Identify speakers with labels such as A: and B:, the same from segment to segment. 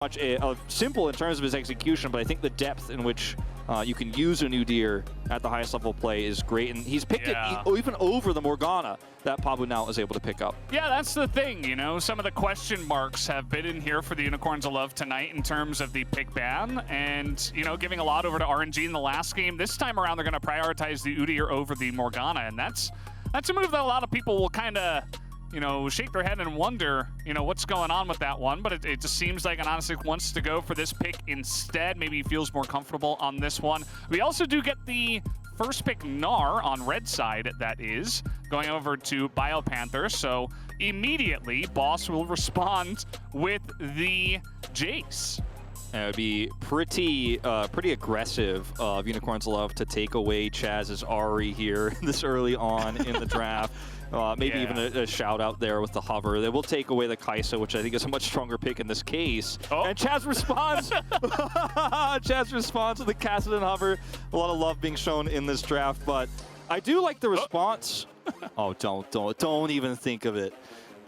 A: much simple in terms of his execution, but I think the depth in which you can use an Udyr at the highest level play is great, and he's picked it even over the Morgana that Pabu now is able to pick up.
B: Yeah, that's the thing, you know, some of the question marks have been in here for the Unicorns of Love tonight in terms of the pick ban, and, you know, giving a lot over to RNG in the last game. This time around, they're going to prioritize the Udyr over the Morgana, and that's a move that a lot of people will kind of, you know, shake their head and wonder, you know, what's going on with that one. But it just seems like AHaHaCiK wants to go for this pick instead. Maybe he feels more comfortable on this one. We also do get the first pick Gnar on red side, that is, going over to Biopanther. So immediately, Boss will respond with the Jayce.
A: It would be pretty aggressive of Unicorns Love to take away Chazz's Ahri here this early on in the draft. Maybe even a shout out there with the hover. They will take away the Kaisa, which I think is a much stronger pick in this case. Oh. And Chazz responds. Chazz responds to the Kassadin hover. A lot of love being shown in this draft, but I do like the response. Oh, don't even think of it.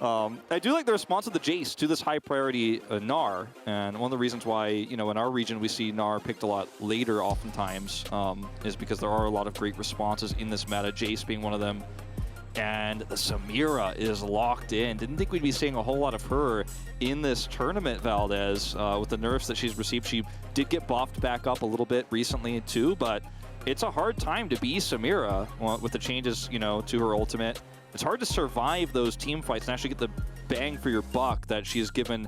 A: I do like the response of the Jayce to this high priority Gnar, and one of the reasons why, you know, in our region we see Gnar picked a lot later oftentimes is because there are a lot of great responses in this meta, Jayce being one of them. And the Samira is locked in. Didn't think we'd be seeing a whole lot of her in this tournament, Valdes, with the nerfs that she's received. She did get buffed back up a little bit recently too, but it's a hard time to be Samira with the changes, you know, to her ultimate. It's hard to survive those team fights and actually get the bang for your buck that she's given,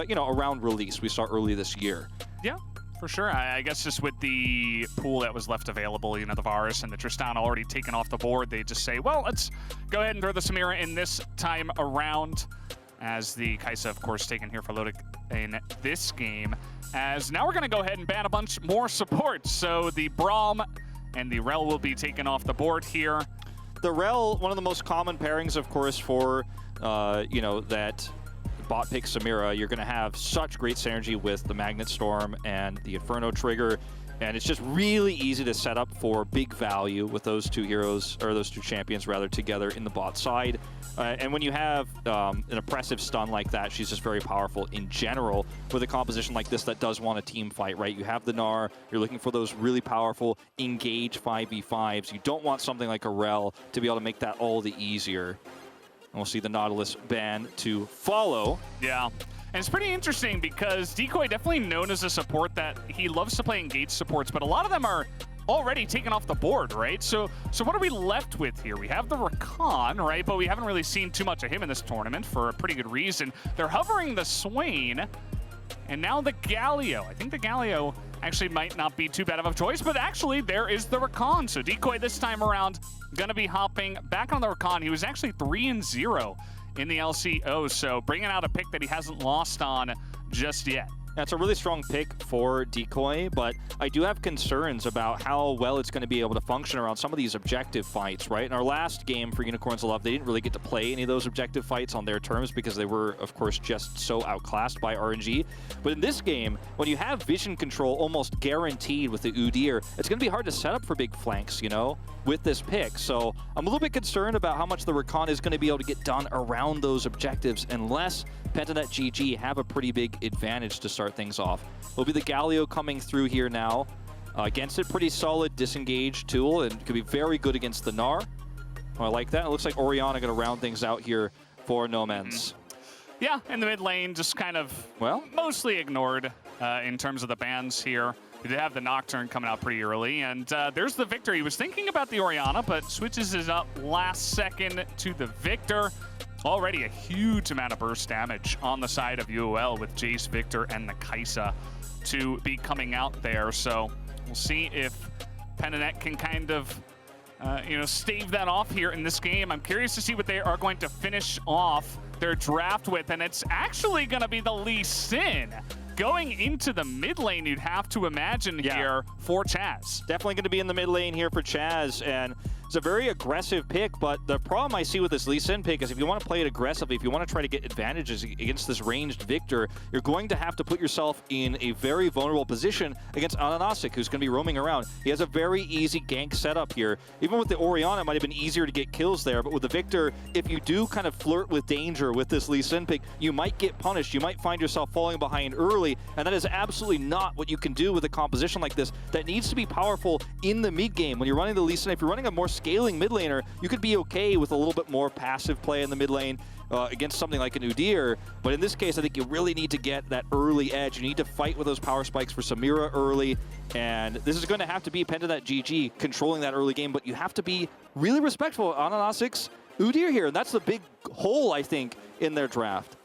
A: you know, around release. We saw early this year.
B: Yeah. For sure. I guess just with the pool that was left available, you know, the Varus and the Tristan already taken off the board, they just say, well, let's go ahead and throw the Samira in this time around, as the Kaisa, of course, taken here for Lodik in this game. As now we're going to go ahead and ban a bunch more supports. So the Braum and the Rel will be taken off the board here.
A: The Rel, one of the most common pairings, of course, for, you know, that bot pick Samira, you're going to have such great synergy with the Magnet Storm and the Inferno Trigger, and it's just really easy to set up for big value with those two heroes, or those two champions rather, together in the bot side. And when you have an oppressive stun like that, she's just very powerful in general with a composition like this that does want a team fight, right? You have the Gnar, you're looking for those really powerful engage 5v5s. You don't want something like a Rel to be able to make that all the easier. And we'll see the Nautilus ban to follow.
B: Yeah, and it's pretty interesting because Decoy definitely known as a support that he loves to play engage supports, but a lot of them are already taken off the board, right? So what are we left with here? We have the Rakan, right? But we haven't really seen too much of him in this tournament for a pretty good reason. They're hovering the Swain, and now the Galio. I think the Galio actually might not be too bad of a choice, but actually there is the Rakan. So Decoy this time around gonna be hopping back on the Rakan. He was actually 3-0 in the LCO, so bringing out a pick that he hasn't lost on just yet.
A: That's a really strong pick for Decoy, but I do have concerns about how well it's going to be able to function around some of these objective fights, right? In our last game for Unicorns of Love, they didn't really get to play any of those objective fights on their terms because they were, of course, just so outclassed by RNG. But in this game, when you have vision control almost guaranteed with the Udyr, it's going to be hard to set up for big flanks, you know, with this pick. So I'm a little bit concerned about how much the Rakan is going to be able to get done around those objectives unless Pentanet GG have a pretty big advantage to start things off. Will be the Galio coming through here now. Against it, pretty solid disengage tool, and could be very good against the Gnar. Oh, I like that. It looks like Orianna going to round things out here for Nomanz.
B: Yeah, in the mid lane, just kind of, well, mostly ignored in terms of the bans here. We did have the Nocturne coming out pretty early, and there's the Viktor. He was thinking about the Orianna, but switches it up last second to the Viktor. Already a huge amount of burst damage on the side of UOL with Jayce, Viktor, and the Kaisa to be coming out there. So we'll see if Pentanet can kind of, you know, stave that off here in this game. I'm curious to see what they are going to finish off their draft with, and it's actually going to be the Lee Sin going into the mid lane, you'd have to imagine here for Chazz.
A: Definitely going to be in the mid lane here for Chazz, and It's a very aggressive pick, but the problem I see with this Lee Sin pick is if you want to play it aggressively, if you want to try to get advantages against this ranged Viktor, you're going to have to put yourself in a very vulnerable position against AHaHaCiK, who's going to be roaming around. He has a very easy gank setup here. Even with the Orianna, it might have been easier to get kills there, but with the Viktor, if you do kind of flirt with danger with this Lee Sin pick, you might get punished. You might find yourself falling behind early, and that is absolutely not what you can do with a composition like this that needs to be powerful in the mid game. When you're running the Lee Sin, if you're running a more scaling mid laner, you could be okay with a little bit more passive play in the mid lane against something like an Udyr. But in this case, I think you really need to get that early edge. You need to fight with those power spikes for Samira early. And this is going to have to be PGG controlling that early game, but you have to be really respectful of AHaHaCiK's Udyr here. And that's the big hole, I think, in their draft.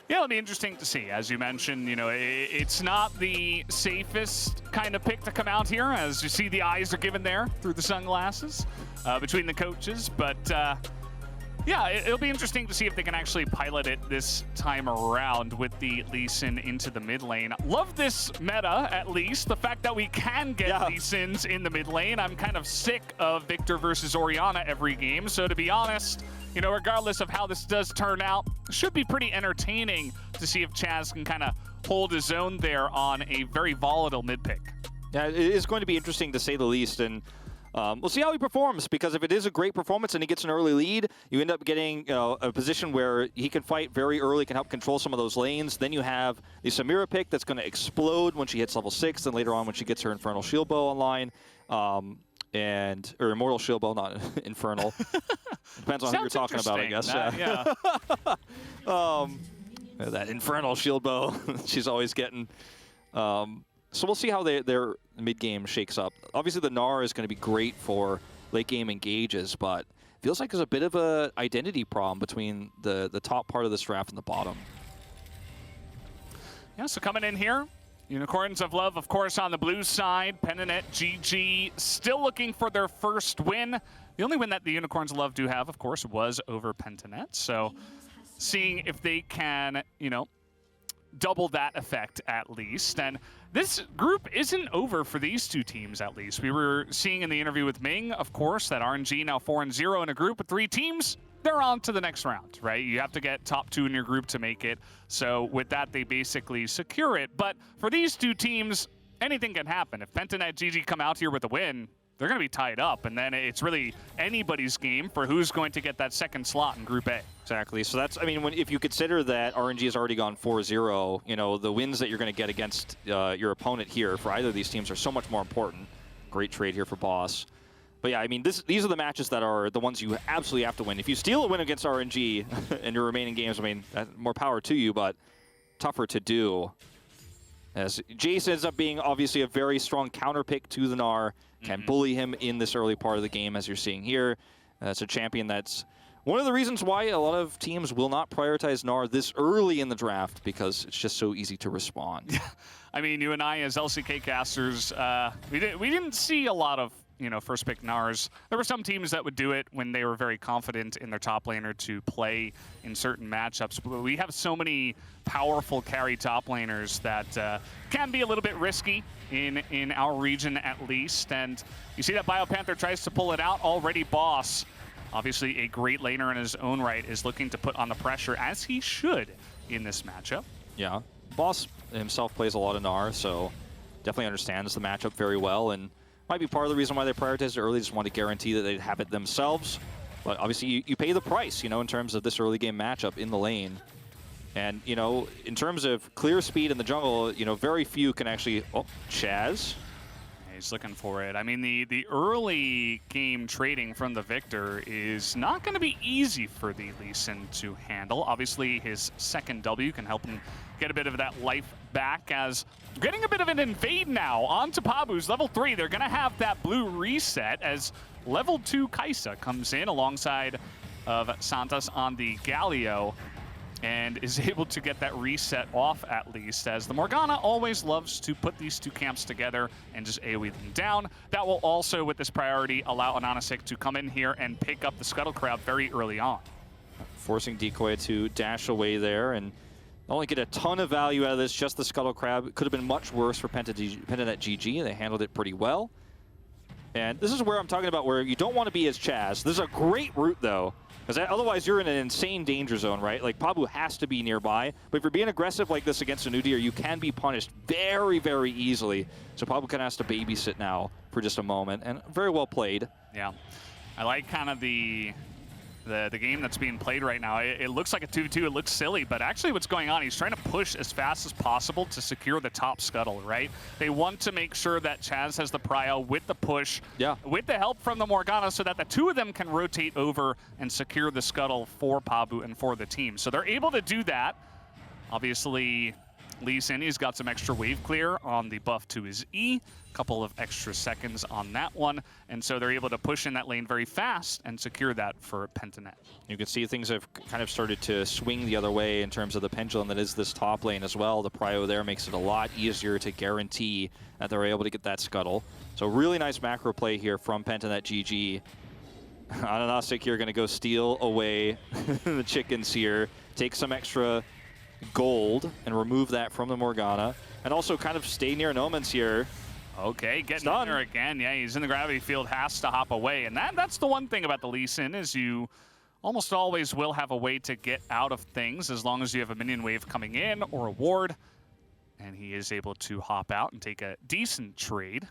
B: Yeah, it'll be interesting to see. As you mentioned, you know, it's not the safest kind of pick to come out here, as you see the eyes are given there through the sunglasses between the coaches. But yeah, it'll be interesting to see if they can actually pilot it this time around with the Lee Sin into the mid lane. Love this meta, at least. The fact that we can get Lee Sins in the mid lane. I'm kind of sick of Viktor versus Orianna every game. So to be honest, you know, regardless of how this does turn out, it should be pretty entertaining to see if Chazz can kind of hold his own there on a very volatile mid pick.
A: Yeah, it is going to be interesting to say the least, and we'll see how he performs, because if it is a great performance and he gets an early lead, you end up getting a position where he can fight very early, can help control some of those lanes. Then you have the Samira pick that's going to explode when she hits level 6, and later on when she gets her Infernal Shield Bow online. Or Immortal Shield Bow, not Infernal. Depends on who you're talking about, I guess. That Infernal Shield Bow, she's always getting. So we'll see how their mid-game shakes up. Obviously, the Gnar is going to be great for late-game engages, but feels like there's a bit of an identity problem between the top part of this draft and the bottom.
B: Yeah, so coming in here, Unicorns of Love, of course, on the blue side. PGG still looking for their first win. The only win that the Unicorns of Love do have, of course, was over Pentanet. So seeing if they can, you know, double that effect at least. And this group isn't over for these two teams, at least. We were seeing in the interview with Ming, of course, that RNG now 4-0 in a group with 3 teams. They're on to the next round, right? You have to get top 2 in your group to make it. So with that, they basically secure it. But for these two teams, anything can happen. If Pentanet GG come out here with a win, they're going to be tied up. And then it's really anybody's game for who's going to get that second slot in Group A.
A: Exactly. So that's, I mean, if you consider that RNG has already gone 4-0, you know, the wins that you're going to get against your opponent here for either of these teams are so much more important. Great trade here for Boss. But yeah, I mean, these are the matches that are the ones you absolutely have to win. If you steal a win against RNG in your remaining games, I mean, more power to you, but tougher to do. As Jayce ends up being obviously a very strong counter pick to the Gnar, can bully him in this early part of the game, as you're seeing here. It's a champion that's one of the reasons why a lot of teams will not prioritize Gnar this early in the draft, because it's just so easy to respond.
B: I mean, you and I as LCK casters, we didn't see a lot of, you know, first pick Gnars. There were some teams that would do it when they were very confident in their top laner to play in certain matchups. But we have so many powerful carry top laners that can be a little bit risky in our region, at least. And you see that Biopanther tries to pull it out already. Boss, obviously a great laner in his own right, is looking to put on the pressure, as he should in this matchup.
A: Yeah, Boss himself plays a lot of Gnar, so definitely understands the matchup very well, and might be part of the reason why they prioritized it early. Just want to guarantee that they'd have it themselves. But obviously, you pay the price, you know, in terms of this early game matchup in the lane. And, you know, in terms of clear speed in the jungle, you know, very few can actually... Oh, Chazz.
B: He's looking for it. I mean, the early game trading from the Viktor is not going to be easy for the Lee Sin to handle. Obviously, his second W can help him get a bit of that life back, as getting a bit of an invade now onto Pabu's level 3. They're going to have that blue reset as level 2 Kaisa comes in alongside of Santos on the Galio, and is able to get that reset off, at least, as the Morgana always loves to put these two camps together and just AoE them down. That will also, with this priority, allow AHaHaCiK to come in here and pick up the Scuttle Crab very early on.
A: Forcing Decoy to dash away there, and not only get a ton of value out of this, just the Scuttle Crab. It could have been much worse for Pentanet GG. They handled it pretty well. And this is where I'm talking about where you don't want to be as Chazz. This is a great route, though, because otherwise you're in an insane danger zone, right? Like, Pabu has to be nearby. But if you're being aggressive like this against an Udyr, you can be punished very, very easily. So Pabu kind of has to babysit now for just a moment. And very well played.
B: Yeah. I like kind of the game that's being played right now. It looks like a 2v2. It looks silly, but actually what's going on, he's trying to push as fast as possible to secure the top scuttle, right? They want to make sure that Chazz has the prio with the push, with the help from the Morgana, so that the two of them can rotate over and secure the scuttle for Pabu and for the team. So they're able to do that. Obviously, Lee Sin, he's got some extra wave clear on the buff to his E. Couple of extra seconds on that one, and so they're able to push in that lane very fast and secure that for Pentanet.
A: You can see things have kind of started to swing the other way in terms of the pendulum that is this top lane as well. The prio there makes it a lot easier to guarantee that they're able to get that scuttle. So really nice macro play here from Pentanet GG. AHaHaCiK here going to go steal away the chickens here, take some extra gold and remove that from the Morgana, and also kind of stay near Nomanz here.
B: Okay, getting in there again. Yeah, he's in the gravity field, has to hop away. And that's the one thing about the Lee Sin is you almost always will have a way to get out of things as long as you have a minion wave coming in or a ward. And he is able to hop out and take a decent trade.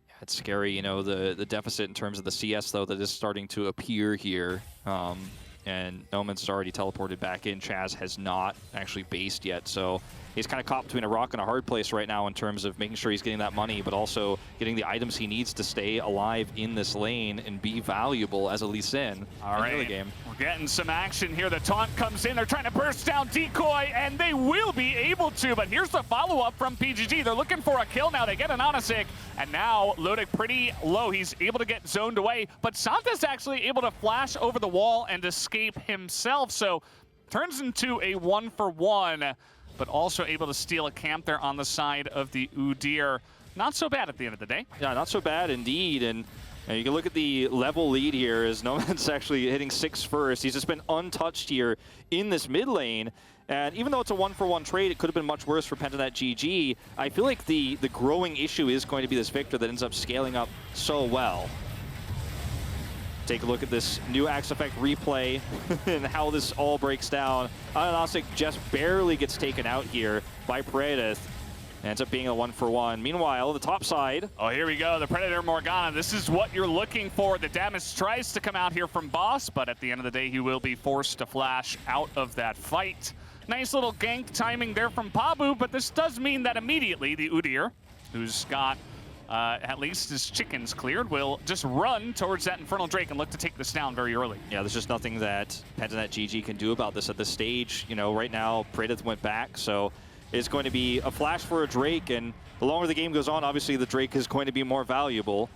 A: Yeah, it's scary, you know, the deficit in terms of the CS, though, that is starting to appear here. And Nomanz has already teleported back in. Chazz has not actually based yet, so he's kind of caught between a rock and a hard place right now in terms of making sure he's getting that money, but also getting the items he needs to stay alive in this lane and be valuable as a Lee Sin.
B: All right, the game. We're getting some action here. The taunt comes in. They're trying to burst down Decoy, and they will be able to, but here's the follow-up from PGG. They're looking for a kill now. They get an AHaHaCiK, and now Lodik pretty low. He's able to get zoned away, but Santa's actually able to flash over the wall and escape himself, so turns into a 1-for-1, but also able to steal a camp there on the side of the Udyr. Not so bad at the end of the day.
A: Yeah, not so bad indeed. And you can look at the level lead here as Nomanz actually hitting 6 first. He's just been untouched here in this mid lane. And even though it's a 1-for-1 trade, it could have been much worse for Pentanet GG. I feel like the growing issue is going to be this Viktor that ends up scaling up so well. Take a look at this new Axe Effect replay and how this all breaks down. AHaHaCiK just barely gets taken out here by Praedyth. Ends up being a 1-for-1. Meanwhile, the top side.
B: Oh, here we go. The Predator Morgana. This is what you're looking for. The damage tries to come out here from Boss, but at the end of the day, he will be forced to flash out of that fight. Nice little gank timing there from Pabu, but this does mean that immediately the Udyr, who's got at least his chickens cleared, will just run towards that Infernal Drake and look to take this down very early.
A: Yeah, there's just nothing that Pentanet GG can do about this at this stage. You know, right now, Praedyth went back, so it's going to be a flash for a Drake, and the longer the game goes on, obviously the Drake is going to be more valuable.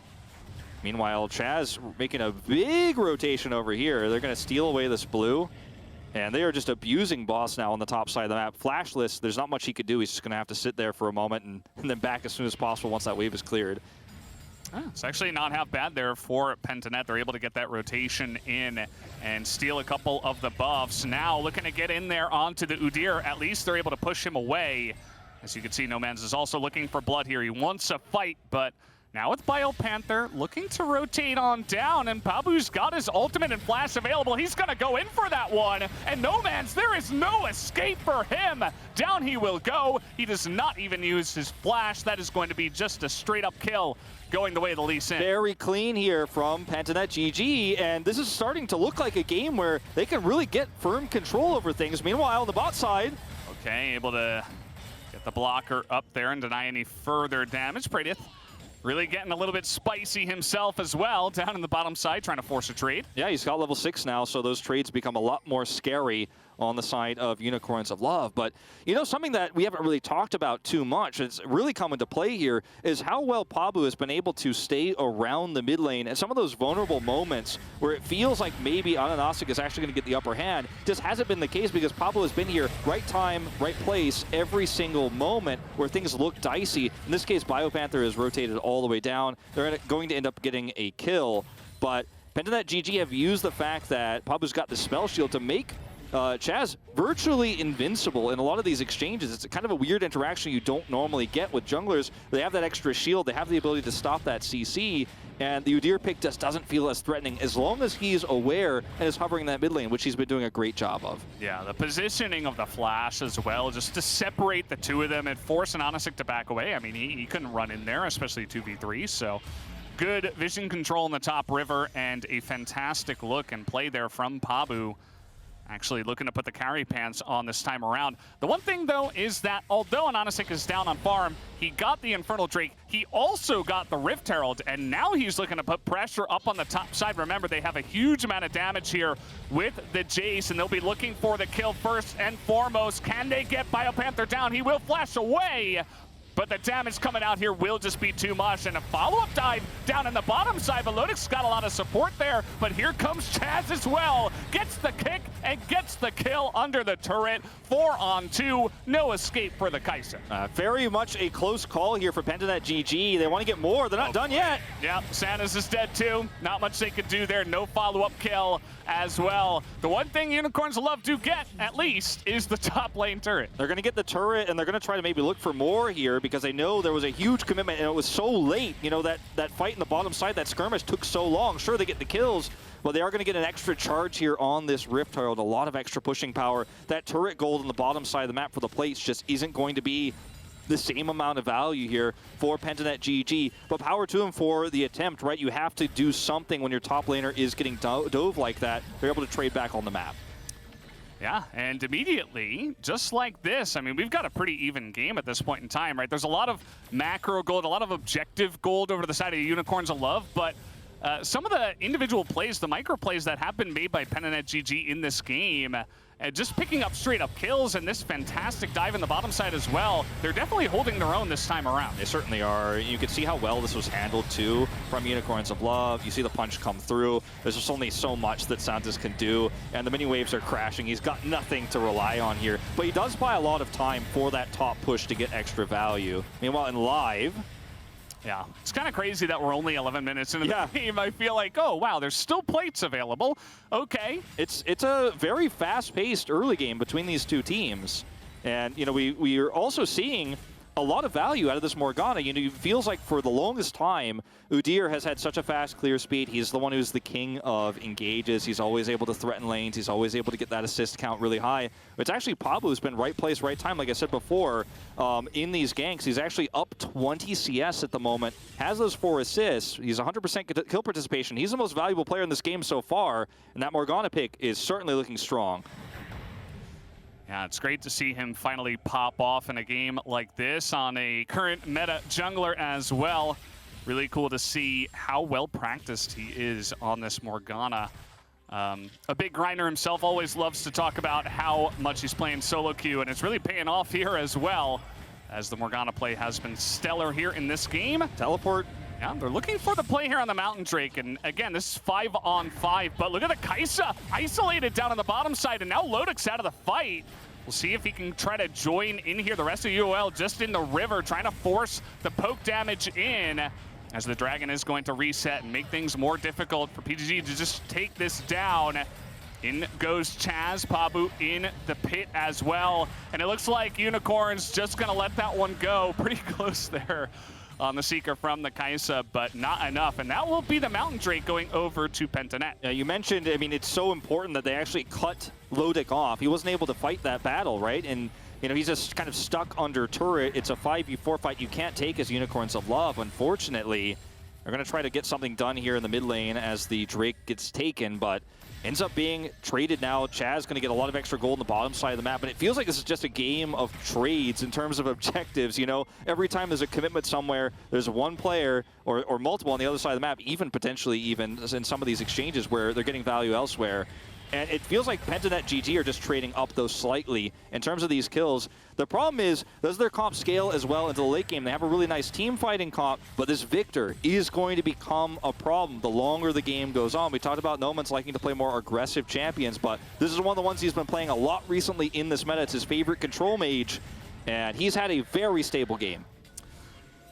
A: Meanwhile, Chazz making a big rotation over here. They're going to steal away this blue, and they are just abusing Boss now on the top side of the map. Flashless, there's not much he could do. He's just going to have to sit there for a moment and then back as soon as possible once that wave is cleared.
B: It's actually not half bad there for Pentanet. They're able to get that rotation in and steal a couple of the buffs. Now looking to get in there onto the Udyr. At least they're able to push him away. As you can see, Nomanz is also looking for blood here. He wants a fight, but now with Biopanther looking to rotate on down, and Pabu's got his ultimate and flash available. He's going to go in for that one, and Nomanz, there is no escape for him. Down he will go. He does not even use his flash. That is going to be just a straight-up kill going the way of the Lee Sin.
A: Very clean here from Pentanet GG, and this is starting to look like a game where they can really get firm control over things. Meanwhile, on the bot side.
B: Okay, able to get the blocker up there and deny any further damage. Praedyth really getting a little bit spicy himself as well, down in the bottom side, trying to force a trade.
A: Yeah, he's got level 6 now, so those trades become a lot more scary on the side of Unicorns of Love. But, you know, something that we haven't really talked about too much, it's really come into play here, is how well Pabu has been able to stay around the mid lane and some of those vulnerable moments where it feels like maybe AHaHaCiK is actually going to get the upper hand. Just hasn't been the case because Pabu has been here, right time, right place, every single moment where things look dicey. In this case, Biopanther is rotated all the way down. They're going to end up getting a kill, but Pentanet GG have used the fact that Pabu's got the spell shield to make Chazz virtually invincible in a lot of these exchanges. It's kind of a weird interaction you don't normally get with junglers. They have that extra shield, they have the ability to stop that CC, and the Udyr pick just doesn't feel as threatening as long as he's aware and is hovering in that mid lane, which he's been doing a great job of.
B: Yeah, the positioning of the flash as well, just to separate the two of them and force an AHaHaCiK to back away. I mean, he couldn't run in there, especially 2v3, so good vision control in the top river and a fantastic look and play there from Pabu. Actually looking to put the carry pants on this time around. The one thing, though, is that although an AHaHaCiK is down on farm, he got the Infernal Drake, he also got the Rift Herald, and now he's looking to put pressure up on the top side. Remember, they have a huge amount of damage here with the Jayce, and they'll be looking for the kill first and foremost. Can they get Biopanther down? He will flash away, but the damage coming out here will just be too much. And a follow-up dive down in the bottom side, but Lodik's got a lot of support there. But here comes Chazz as well. Gets the kick and gets the kill under the turret. 4-on-2, no escape for the Kaisa.
A: Very much a close call here for Pentanet GG. They want to get more, they're not done yet.
B: Yeah, Santa's is dead too. Not much they could do there, no follow-up kill as well. The one thing Unicorns love to get, at least, is the top lane turret.
A: They're going to get the turret, and they're going to try to maybe look for more here, because they know there was a huge commitment, and it was so late. You know, that fight in the bottom side, that skirmish took so long. Sure, they get the kills, but they are going to get an extra charge here on this Rift Herald, a lot of extra pushing power. That turret gold on the bottom side of the map for the plates just isn't going to be the same amount of value here for Pentanet GG, but power to him for the attempt, right? You have to do something when your top laner is getting dove like that. They're able to trade back on the map.
B: Yeah, and immediately, just like this, I mean, we've got a pretty even game at this point in time, right? There's a lot of macro gold, a lot of objective gold over to the side of the Unicorns of Love, but some of the individual plays, the micro plays that have been made by Pentanet GG in this game, just picking up straight up kills and this fantastic dive in the bottom side as well, they're definitely holding their own this time around.
A: They certainly are. You can see how well this was handled too from Unicorns of Love. You see the punch come through. There's just only so much that Santas can do, and the mini waves are crashing. He's got nothing to rely on here, but he does buy a lot of time for that top push to get extra value. Meanwhile, in live,
B: yeah, it's kind of crazy that we're only 11 minutes into the game. I feel like, oh, wow, there's still plates available. Okay.
A: It's a very fast-paced early game between these two teams. And, you know, we are also seeing a lot of value out of this Morgana. You know, it feels like for the longest time, Udyr has had such a fast clear speed. He's the one who's the king of engages. He's always able to threaten lanes. He's always able to get that assist count really high. It's actually Pabu who's been right place, right time, like I said before, in these ganks. He's actually up 20 CS at the moment, has those 4 assists. He's 100% kill participation. He's the most valuable player in this game so far, and that Morgana pick is certainly looking strong.
B: Yeah, it's great to see him finally pop off in a game like this on a current meta jungler as well. Really cool to see how well practiced he is on this Morgana. A big grinder himself, always loves to talk about how much he's playing solo queue, and it's really paying off here as well, as the Morgana play has been stellar here in this game.
A: Teleport.
B: Yeah, they're looking for the play here on the Mountain Drake, and again, this is 5-on-5, but look at the Kaisa isolated down on the bottom side, and now Lodik's out of the fight. We'll see if he can try to join in here. The rest of UOL just in the river, trying to force the poke damage in, as the Dragon is going to reset and make things more difficult for PGG to just take this down. In goes Chazz, Pabu in the pit as well, and it looks like Unicorns just gonna let that one go. Pretty close there on the Seeker from the Kaisa, but not enough. And that will be the Mountain Drake going over to Pentanet.
A: Yeah, you mentioned, I mean, it's so important that they actually cut Lodik off. He wasn't able to fight that battle, right? And, you know, he's just kind of stuck under turret. It's a 5v4 fight you can't take as Unicorns of Love, unfortunately. They're going to try to get something done here in the mid lane as the Drake gets taken, but ends up being traded now. Chazz going to get a lot of extra gold on the bottom side of the map, but it feels like this is just a game of trades in terms of objectives. You know, every time there's a commitment somewhere, there's one player or multiple on the other side of the map, even potentially even in some of these exchanges where they're getting value elsewhere. And it feels like Pentanet GG are just trading up those slightly in terms of these kills. The problem is, does their comp scale as well into the late game? They have a really nice team fighting comp, but this Viktor is going to become a problem the longer the game goes on. We talked about Nomanz liking to play more aggressive champions, but this is one of the ones he's been playing a lot recently in this meta. It's his favorite control mage, and he's had a very stable game.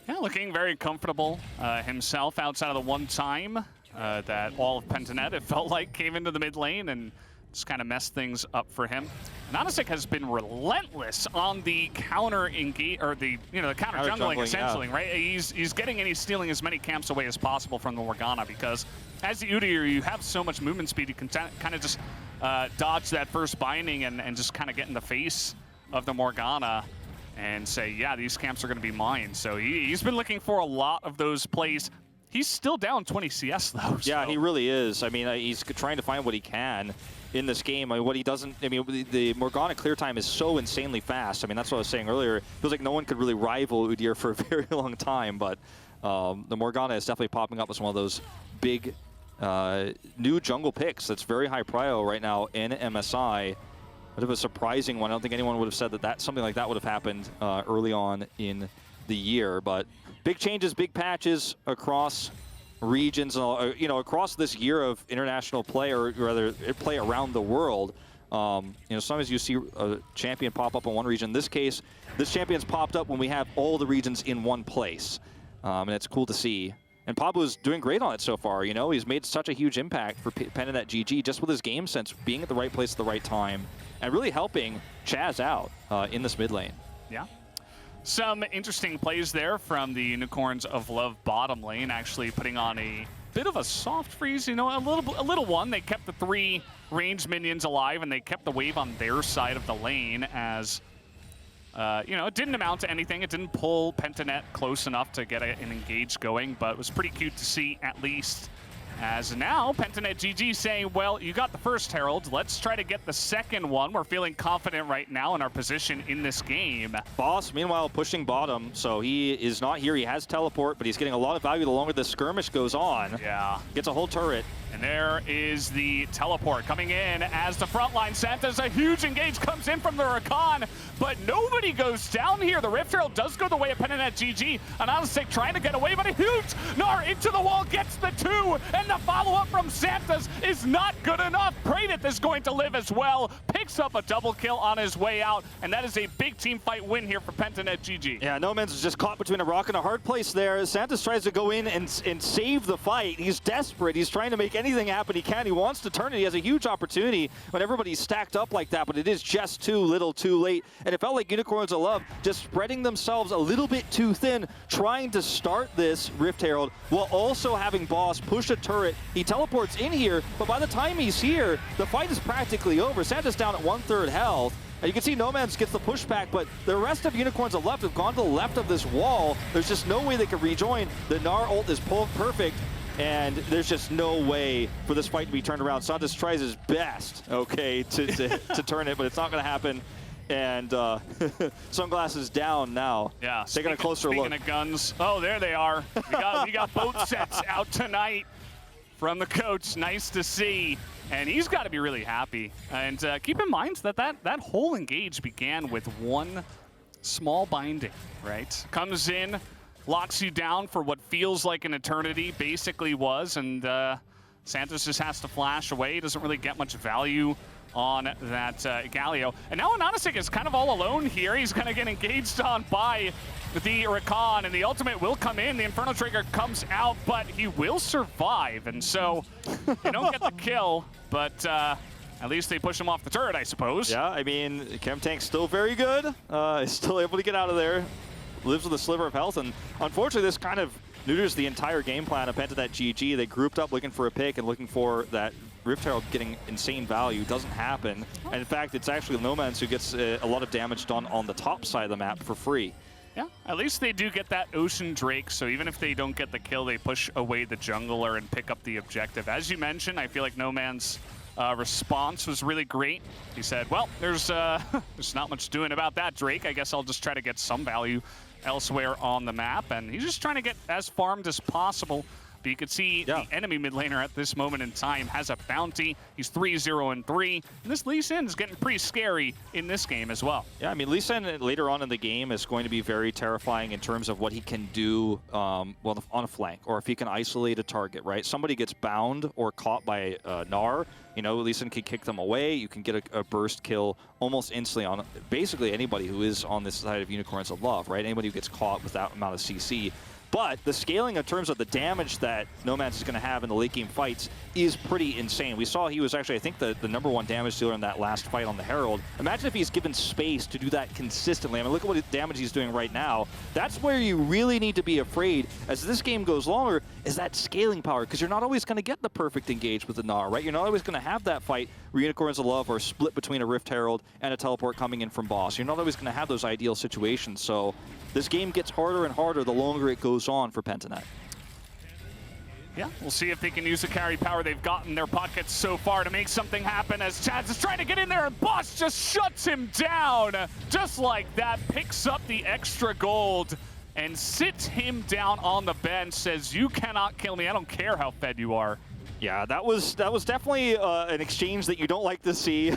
B: Yeah, looking very comfortable himself outside of the one time that all of Pentanet, it felt like, came into the mid lane and just kind of messed things up for him. And AHaHaCiK has been relentless on the counter engage, or the the counter jungling essentially, right? He's getting and he's stealing as many camps away as possible from the Morgana, because as the Udyr, you have so much movement speed, you can kind of just dodge that first binding and just kind of get in the face of the Morgana and say, yeah, these camps are going to be mine. So he's been looking for a lot of those plays. He's still down 20 CS though.
A: Yeah, he really is. I mean, he's trying to find what he can in this game. I mean, what he doesn't, I mean, the Morgana clear time is so insanely fast. I mean, that's what I was saying earlier. It feels like no one could really rival Udyr for a very long time, but the Morgana is definitely popping up as one of those big new jungle picks that's very high prio right now in MSI. Bit of a surprising one. I don't think anyone would have said that something like that would have happened early on in the year, but big changes, big patches across regions, across this year of international play, or rather play around the world. Sometimes you see a champion pop up in one region. In this case, this champion's popped up when we have all the regions in one place, and it's cool to see. And Pabu is doing great on it so far. He's made such a huge impact for Pentanet GG just with his game sense, being at the right place at the right time, and really helping Chazz out in this mid lane.
B: Yeah. Some interesting plays there from the Unicorns of Love bottom lane, actually putting on a bit of a soft freeze, a little one. They kept the 3 ranged minions alive, and they kept the wave on their side of the lane as, it didn't amount to anything. It didn't pull Pentanet close enough to get an engage going, but it was pretty cute to see at least. As now, Pentanet GG saying, well, you got the first Herald. Let's try to get the second one. We're feeling confident right now in our position in this game.
A: Boss, meanwhile, pushing bottom, so he is not here. He has teleport, but he's getting a lot of value the longer the skirmish goes on.
B: Yeah.
A: Gets a whole turret.
B: And there is the teleport coming in as the frontline Santa's a huge engage comes in from the Rakan, but nobody goes down here. The Rift Herald does go the way of Pentanet GG, and AHaHaCiK trying to get away, but a huge Gnar into the wall, gets the 2, and the follow-up from Santa's is not good enough. Praedyth is going to live as well, picks up a double kill on his way out, and that is a big team fight win here for Pentanet GG.
A: Yeah, Nomanz is just caught between a rock and a hard place there. Santa's tries to go in and save the fight. He's desperate. He's trying to make anything happen he can. He wants to turn it. He has a huge opportunity when everybody's stacked up like that, but it is just too little too late. And it felt like Unicorns of Love just spreading themselves a little bit too thin, trying to start this Rift Herald while also having Boss push a turret. He teleports in here, but by the time he's here, the fight is practically over. Santa's down at 1/3 health. And you can see Nomanz gets the pushback, but the rest of Unicorns of Left have gone to the left of this wall. There's just no way they can rejoin. The Gnar ult is pulled perfect, and there's just no way for this fight to be turned around. Santas tries his best, okay, to turn it, but it's not going to happen. And Sunglasses down now.
B: Yeah,
A: taking a closer look.
B: Speaking of guns, oh, there they are. We got both sets out tonight from the coach. Nice to see. And he's got to be really happy. And keep in mind that whole engage began with one small binding, right? Comes in, locks you down for what feels like an eternity, basically was, and Santos just has to flash away. Doesn't really get much value on that Galio. And now AHaHaCiK is kind of all alone here. He's going to get engaged on by the Rakan, and the ultimate will come in. The Inferno Trigger comes out, but he will survive. And so they don't get the kill, but at least they push him off the turret, I suppose.
A: Yeah, I mean, Chem Tank's still very good. He's still able to get out of there. Lives with a sliver of health, and unfortunately this kind of neuters the entire game plan of Pentanet GG. They grouped up looking for a pick and looking for that Rift Herald getting insane value. Doesn't happen. And in fact, it's actually Nomanz who gets a lot of damage done on the top side of the map for free.
B: Yeah, at least they do get that Ocean Drake, so even if they don't get the kill, they push away the jungler and pick up the objective. As you mentioned, I feel like Nomanz's response was really great. He said, well, there's not much doing about that, Drake. I guess I'll just try to get some value elsewhere on the map, and he's just trying to get as farmed as possible. But you can see the enemy mid laner at this moment in time has a bounty. He's 3-0-3, and this Lee Sin is getting pretty scary in this game as well. Yeah, I mean, Lee Sin later on in the game is going to be very terrifying in terms of what he can do well, on a flank, or if he can isolate a target, right? Somebody gets bound or caught by Gnar, you know, Lee Sin can kick them away. You can get a burst kill almost instantly on basically anybody who is on this side of Unicorns of Love, right? Anybody who gets caught with that amount of CC.
A: But the scaling in terms of the damage that Nomanz is going to have in the late game fights is pretty insane. We saw he was actually, I think, the #1 damage dealer in that last fight on the Herald. Imagine if he's given space to do that consistently. I mean, look at what damage he's doing right now. That's where you really need to be afraid as this game goes longer, is that scaling power, because you're not always going to get the perfect engage with the Gnar, right? You're not always going to have that fight where Unicorns of Love are split between a Rift Herald and a teleport coming in from boss. You're not always going to have those ideal situations. So this game gets harder and harder the longer it goes on for Pentanet.
B: Yeah, we'll see if they can use the carry power they've got in their pockets so far to make something happen as Chazz is trying to get in there and Boss just shuts him down. Just like that, picks up the extra gold and sits him down on the bench, says, you cannot kill me, I don't care how fed you are.
A: Yeah, that was definitely an exchange that you don't like to see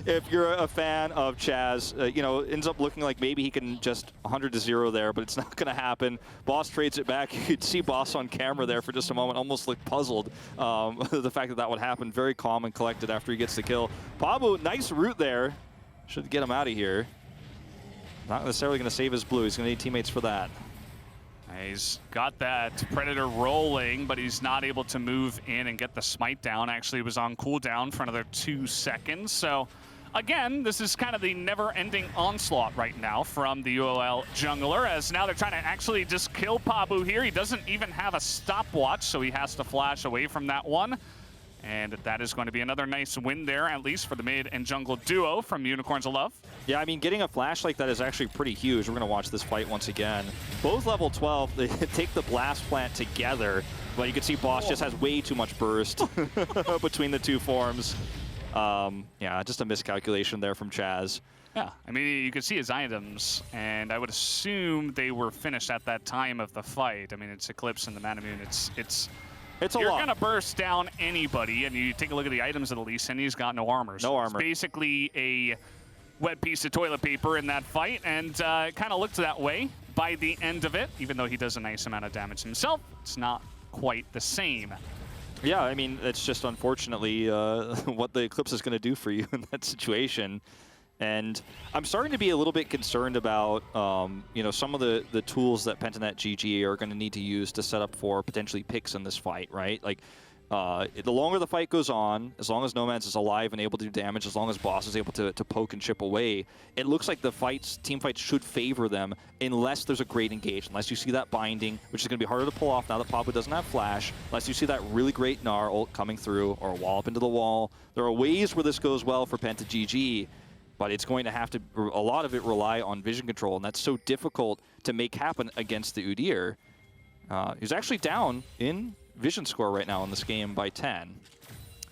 A: if you're a fan of Chazz. You know, ends up looking like maybe he can just 100-0 there, but it's not going to happen. Boss trades it back. You could see Boss on camera there for just a moment, almost looked puzzled. The fact that would happen, very calm and collected after he gets the kill. Pabu, nice route there. Should get him out of here. Not necessarily going to save his blue. He's going to need teammates for that.
B: He's got that Predator rolling, but he's not able to move in and get the smite down. Actually, it was on cooldown for another 2 seconds. So, again, this is kind of the never-ending onslaught right now from the UOL jungler, as now they're trying to actually just kill Pabu here. He doesn't even have a stopwatch, so he has to flash away from that one. And that is going to be another nice win there, at least for the mid and jungle duo from Unicorns of Love.
A: Yeah, I mean, getting a flash like that is actually pretty huge. We're going to watch this fight once again. Both level 12, they take the blast plant together, but you can see Boss just has way too much burst between the two forms. Yeah, just a miscalculation there from Chazz.
B: Yeah, I mean, you can see his items, and I would assume they were finished at that time of the fight. I mean, it's Eclipse and the Mana Moon. You're going to burst down anybody, and you take a look at the items of the Lee Sin, he's got no armor.
A: No armor.
B: It's basically a wet piece of toilet paper in that fight, and it kind of looked that way by the end of it. Even though he does a nice amount of damage himself, it's not quite the same.
A: Yeah, I mean, it's just unfortunately what the Eclipse is going to do for you in that situation. And I'm starting to be a little bit concerned about, you know, some of the tools that Pentanet GG are going to need to use to set up for potentially picks in this fight, right? Like, the longer the fight goes on, as long as Nomanz is alive and able to do damage, as long as Boss is able to poke and chip away, it looks like the team fights should favor them unless there's a great engage, unless you see that binding, which is going to be harder to pull off now that Pabu doesn't have flash, unless you see that really great Gnar ult coming through or a wallop into the wall. There are ways where this goes well for Penta GG, but it's going to have to, a lot of it rely on vision control, and that's so difficult to make happen against the Udyr. He's actually down in vision score right now in this game by 10.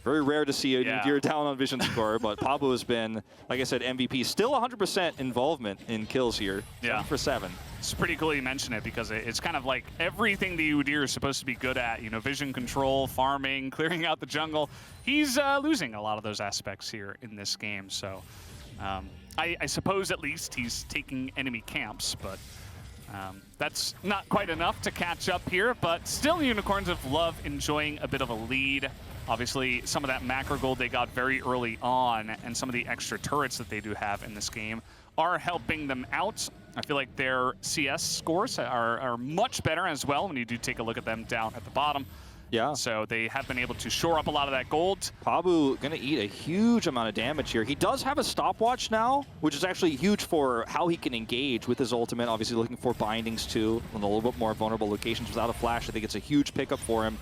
A: Very rare to see a Udyr down on vision score, but Pabu has been, like I said, MVP. Still 100% involvement in kills here, 7 for 7.
B: It's pretty cool you mention it, because it's kind of like everything the Udyr is supposed to be good at, you know, vision control, farming, clearing out the jungle. He's losing a lot of those aspects here in this game, so I suppose at least he's taking enemy camps, but that's not quite enough to catch up here, but still Unicorns of Love enjoying a bit of a lead. Obviously, some of that macro gold they got very early on and some of the extra turrets that they do have in this game are helping them out. I feel like their CS scores are much better as well when you do take a look at them down at the bottom.
A: Yeah.
B: So they have been able to shore up a lot of that gold.
A: Pabu going to eat a huge amount of damage here. He does have a stopwatch now, which is actually huge for how he can engage with his ultimate. Obviously looking for bindings too, in a little bit more vulnerable locations without a flash. I think it's a huge pickup for him.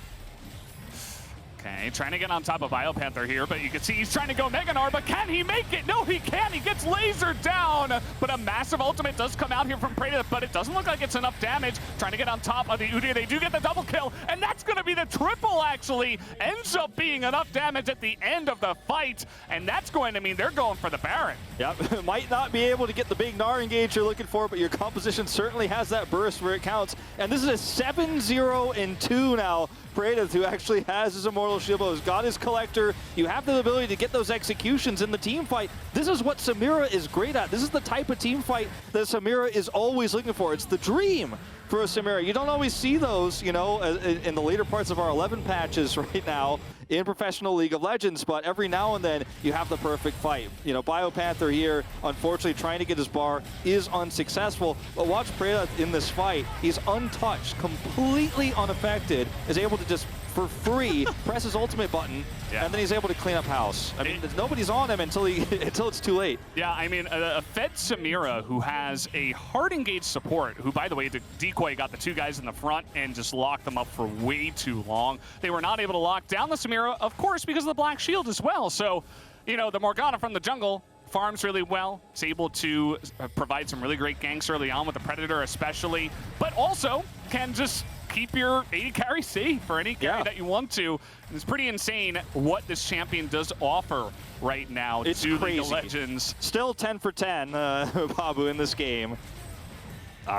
B: Okay, trying to get on top of Biopanther here, but you can see he's trying to go Mega Gnar, but can he make it? No, he can't. He gets lasered down, but a massive ultimate does come out here from Praedyth, but it doesn't look like it's enough damage. Trying to get on top of the Udyr. They do get the double kill, and that's going to be the triple, actually. Ends up being enough damage at the end of the fight, and that's going to mean they're going for the Baron.
A: Yep, might not be able to get the big Gnar engage you're looking for, but your composition certainly has that burst where it counts. And this is a 7-0-2 now. Praedyth, who actually has his Immortal Shield, has got his Collector. You have the ability to get those executions in the team fight. This is what Samira is great at. This is the type of team fight that Samira is always looking for. It's the dream for a Samira. You don't always see those, you know, in the later parts of our 11 patches right now. in professional League of Legends, but every now and then you have the perfect fight. You know, Biopanther here, unfortunately trying to get his bar is unsuccessful, but watch Praedyth in this fight. He's untouched, completely unaffected, is able to just for free press his ultimate button, and then he's able to clean up house. I mean, nobody's on him until it's too late.
B: Yeah, I mean, a fed Samira who has a hard engaged support, who, by the way, Decoy got the 2 guys in the front and just locked them up for way too long. They were not able to lock down the Samira, of course, because of the Black Shield as well. So, you know, the Morgana from the jungle farms really well. It's able to provide some really great ganks early on with the Predator especially, but also can just keep your AD carry safe for any carry that you want to. And it's pretty insane what this champion does offer right now
A: it's
B: to
A: crazy.
B: League of Legends.
A: Still 10 for 10, Pabu in this game.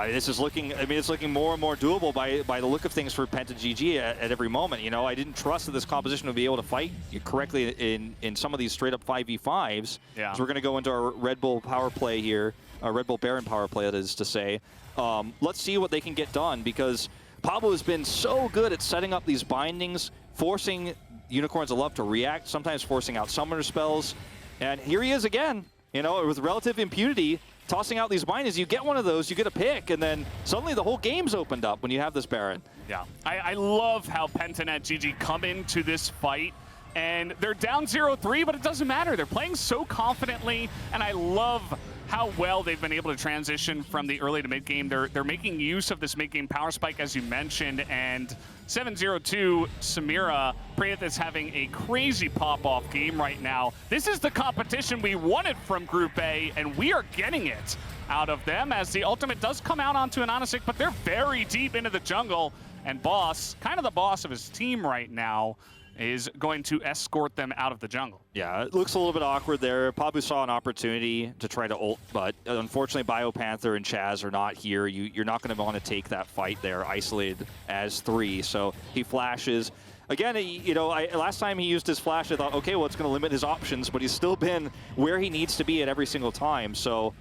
A: This is looking, I mean, it's looking more and more doable by the look of things for PGG at every moment. You know, I didn't trust that this composition would be able to fight correctly in some of these straight up 5v5s.
B: Yeah.
A: So we're going to go into our Red Bull power play here, Red Bull Baron power play, that is to say. Let's see what they can get done, because Pabu has been so good at setting up these bindings, forcing Unicorns of Love to react, sometimes forcing out summoner spells. And here he is again, you know, with relative impunity, tossing out these bindings. You get one of those, you get a pick, and then suddenly the whole game's opened up when you have this Baron.
B: Yeah, I love how Penta and GG come into this fight, and they're down 0-3, but it doesn't matter. They're playing so confidently, and I love how well they've been able to transition from the early to mid game. They're making use of this mid game power spike, as you mentioned, and 7-0-2 Samira, Praedyth is having a crazy pop-off game right now. This is the competition we wanted from Group A, and we are getting it out of them, as the ultimate does come out onto an AHaHaCiK, but they're very deep into the jungle, and Boss, kind of the boss of his team right now, is going to escort them out of the jungle.
A: Yeah, it looks a little bit awkward there. Pabu saw an opportunity to try to ult, but unfortunately Biopanther and Chazz are not here. You're not going to want to take that fight there, isolated as 3. So he flashes. Again, you know, last time he used his flash, I thought, okay, well, it's going to limit his options, but he's still been where he needs to be at every single time. So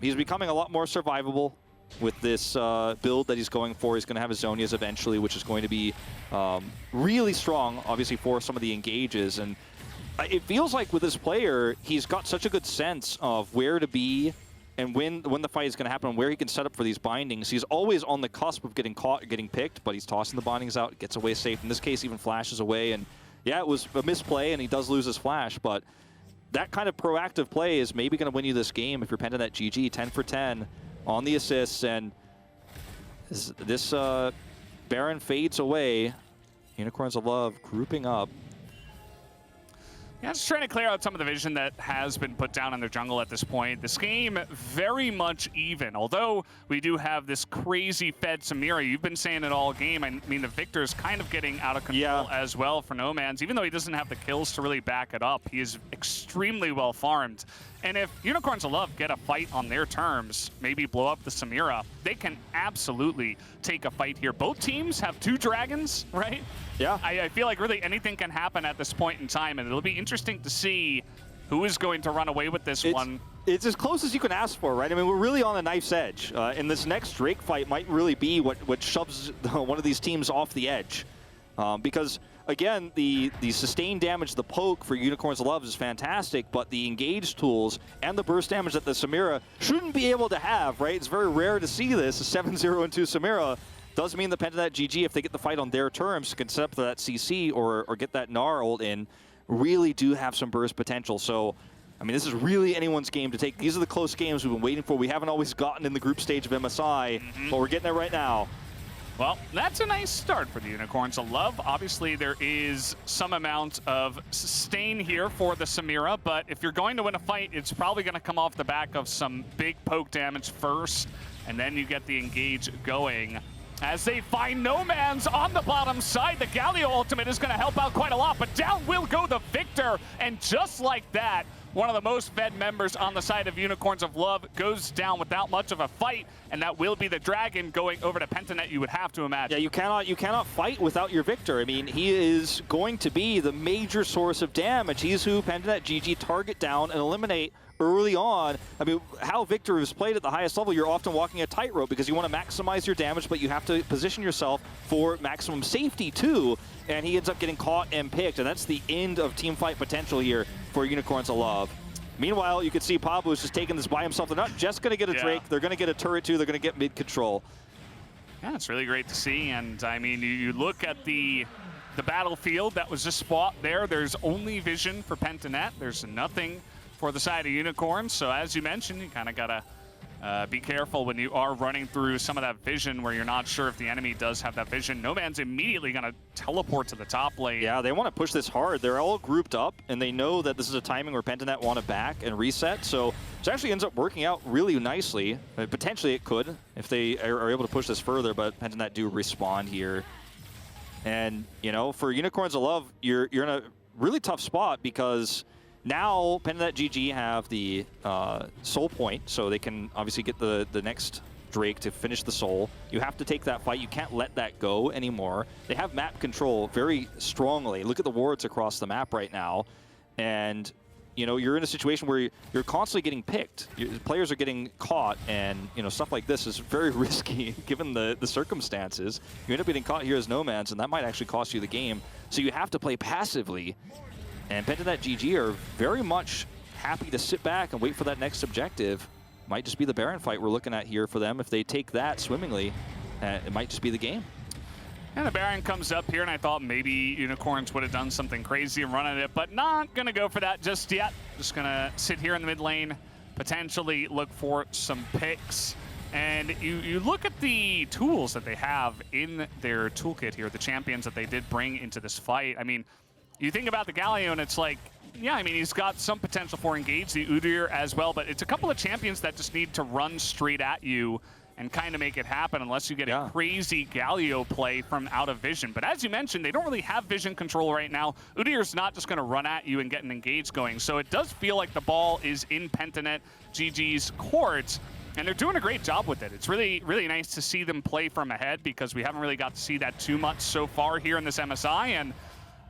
A: he's becoming a lot more survivable with this build that he's going for. He's going to have his Zonias eventually, which is going to be really strong, obviously, for some of the engages. And it feels like with this player, he's got such a good sense of where to be and when the fight is going to happen and where he can set up for these bindings. He's always on the cusp of getting caught, getting picked, but he's tossing the bindings out, gets away safe. In this case, even flashes away. And yeah, it was a misplay, and he does lose his flash, but that kind of proactive play is maybe going to win you this game if you're Penta that GG, 10 for 10. On the assists, and this Baron fades away. Unicorns of Love grouping up.
B: Yeah, just trying to clear out some of the vision that has been put down in their jungle at this point. This game very much even, although we do have this crazy fed Samira. You've been saying it all game. I mean, the Viktor's kind of getting out of control as well for Nomanz. Even though he doesn't have the kills to really back it up, he is extremely well farmed. And if Unicorns of Love get a fight on their terms, maybe blow up the Samira, they can absolutely take a fight here. Both teams have 2 dragons, right?
A: Yeah.
B: I feel like really anything can happen at this point in time, and it'll be interesting to see who is going to run away with this one.
A: It's as close as you can ask for, right? I mean, we're really on a knife's edge. And this next Drake fight might really be what shoves one of these teams off the edge. Because, again, the sustained damage, the poke for Unicorns of Love is fantastic, but the engage tools and the burst damage that the Samira shouldn't be able to have, right? It's very rare to see this. A 7-0-2 Samira does mean the Penta that GG, if they get the fight on their terms, can set up that CC or get that Gnar ult in, really do have some burst potential. So, I mean, this is really anyone's game to take. These are the close games we've been waiting for. We haven't always gotten in the group stage of MSI, but we're getting there right now.
B: Well, that's a nice start for the Unicorns of Love. Obviously, there is some amount of sustain here for the Samira, but if you're going to win a fight, it's probably going to come off the back of some big poke damage first, and then you get the engage going. As they find Nomanz on the bottom side, the Galio ultimate is going to help out quite a lot, but down will go the Viktor, and just like that, one of the most fed members on the side of Unicorns of Love goes down without much of a fight, and that will be the Dragon going over to Pentanet, you would have to imagine.
A: Yeah, you cannot fight without your Viktor. I mean, he is going to be the major source of damage. He's who Pentanet GG target down and eliminate early on, I mean, how Viktor is played at the highest level, you're often walking a tightrope because you want to maximize your damage, but you have to position yourself for maximum safety too. And he ends up getting caught and picked, and that's the end of team fight potential here for Unicorns of Love. Meanwhile, you can see Pabu is just taking this by himself. They're not just going to get a Drake, they're going to get a turret too, they're going to get mid-control.
B: Yeah, it's really great to see, and I mean, you look at the battlefield that was just spot there. There's only vision for Pentanet. There's nothing for the side of Unicorns. So as you mentioned, you kind of got to be careful when you are running through some of that vision where you're not sure if the enemy does have that vision. Nomanz immediately going to teleport to the top lane.
A: Yeah, they want to push this hard. They're all grouped up, and they know that this is a timing where Pentanet want to back and reset. So it actually ends up working out really nicely. Potentially it could if they are able to push this further, but Pentanet do respond here. And, you know, for Unicorns of Love, you're in a really tough spot because now Pentanet GG have the soul point, so they can obviously get the next Drake to finish the soul. You have to take that fight. You can't let that go anymore. They have map control very strongly. Look at the wards across the map right now. And, you know, you're in a situation where you're constantly getting picked. Players are getting caught, and, you know, stuff like this is very risky given the circumstances. You end up getting caught here as Nomanz, and that might actually cost you the game. So you have to play passively. And Pentanet GG are very much happy to sit back and wait for that next objective. Might just be the Baron fight we're looking at here for them. If they take that swimmingly, it might just be the game.
B: And the Baron comes up here, and I thought maybe Unicorns would have done something crazy and run at it, but not going to go for that just yet. Just going to sit here in the mid lane, potentially look for some picks. And you look at the tools that they have in their toolkit here, the champions that they did bring into this fight. I mean, you think about the Galio, and it's like, yeah, I mean, he's got some potential for engage, the Udyr as well, but it's a couple of champions that just need to run straight at you and kind of make it happen unless you get a crazy Galio play from out of vision. But as you mentioned, they don't really have vision control right now. Udyr's not just going to run at you and get an engage going. So it does feel like the ball is in Pentanet GG's court, and they're doing a great job with it. It's really, really nice to see them play from ahead because we haven't really got to see that too much so far here in this MSI, and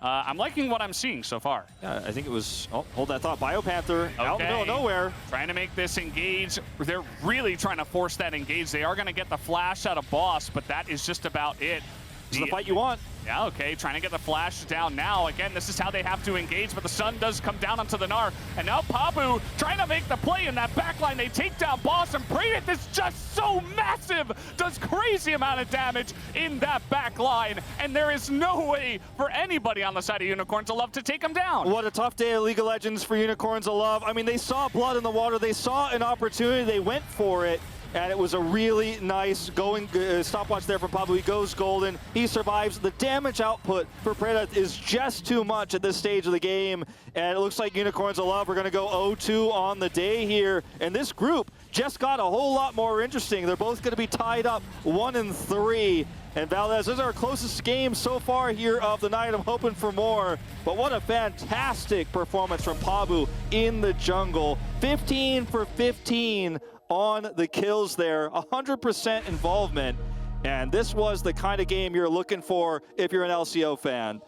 B: I'm liking what I'm seeing so far.
A: Yeah, I think it was, oh, hold that thought, Biopanther out in the middle of nowhere.
B: Trying to make this engage. They're really trying to force that engage. They are going to get the flash out of Boss, but that is just about it.
A: This is the fight you want.
B: Yeah, okay, trying to get the flash down now. Again, this is how they have to engage, but the sun does come down onto the Gnar. And now Pabu trying to make the play in that backline. They take down Boss, and Praedyth is just so massive. Does crazy amount of damage in that backline. And there is no way for anybody on the side of Unicorns of Love to take him down.
A: What a tough day of League of Legends for Unicorns of Love. I mean, they saw blood in the water. They saw an opportunity. They went for it. And it was a really nice stopwatch there from Pabu. He goes golden. He survives. The damage output for Praedyth is just too much at this stage of the game. And it looks like Unicorns of Love are going to go 0-2 on the day here. And this group just got a whole lot more interesting. They're both going to be tied up 1-3. And Valdes, this is our closest game so far here of the night. I'm hoping for more. But what a fantastic performance from Pabu in the jungle. 15 for 15 on the kills there, 100% involvement. And this was the kind of game you're looking for if you're an LCO fan.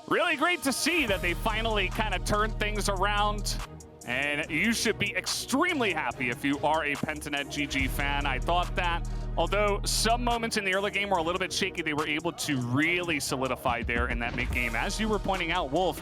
B: Really great to see that they finally kind of turned things around. And you should be extremely happy if you are a Pentanet GG fan. I thought that, although some moments in the early game were a little bit shaky, they were able to really solidify there in that mid game. As you were pointing out, Wolf,